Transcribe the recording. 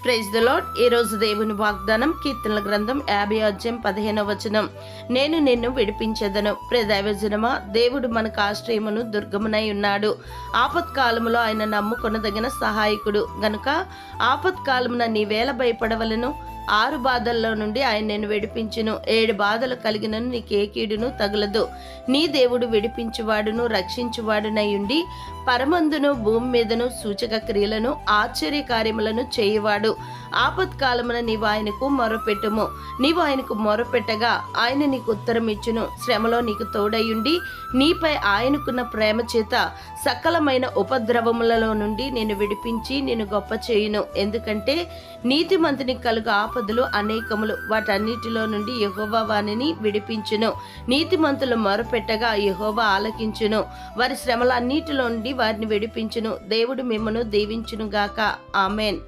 Praise the lord. ఈ రోజు దేవుని వాగ్దానం కీర్తనల గ్రంథం 50:15. నేను నిన్ను విడిపించెదను. ప్రియ దైవజనమా, దేవుడు మనకు ఆశ్రయమును దుర్గమునై ఉన్నాడు. ఆపత్కాలములో ఆయన నమ్ముకొనదగిన సహాయకుడు గనుక ఆపత్కాలమున నీవేళ భయపడవలను. 6 బాధల్లో నుండి ఆయన నేను విడిపించును. 7 బాధలు కలిగినను నీకే కీడును తగులదు. నీ దేవుడు విడిపించువాడును రక్షించువాడునై ఉండి పరమందును భూమి మీదను సూచక క్రియలను ఆశ్చర్య కార్యములను చేయువాడు. ఆపత్కాలమున నీవు ఆయనకు మొరపెట్టుము. నీవు ఆయనకు మొరపెట్టగా ఆయన నీకు ఉత్తరం ఇచ్చును. శ్రమలో నీకు తోడయుండి నీపై ఆయనకున్న ప్రేమ చేత సకలమైన ఉపద్రవములలో నుండి నేను విడిపించి నేను గొప్ప చేయును. ఎందుకంటే నీతిమంతునికి కలుగు ఆపదలు అనేకములు, వాటన్నిటిలో నుండి యెహోవా వానిని విడిపించును. నీతిమంతులు మొరపెట్టగా యెహోవా ఆలకించును. వారి శ్రమలన్నిటిలో నుండి వారిని విడిపించును. దేవుడు మిమ్మను దీవించును గాక. ఆమెన్.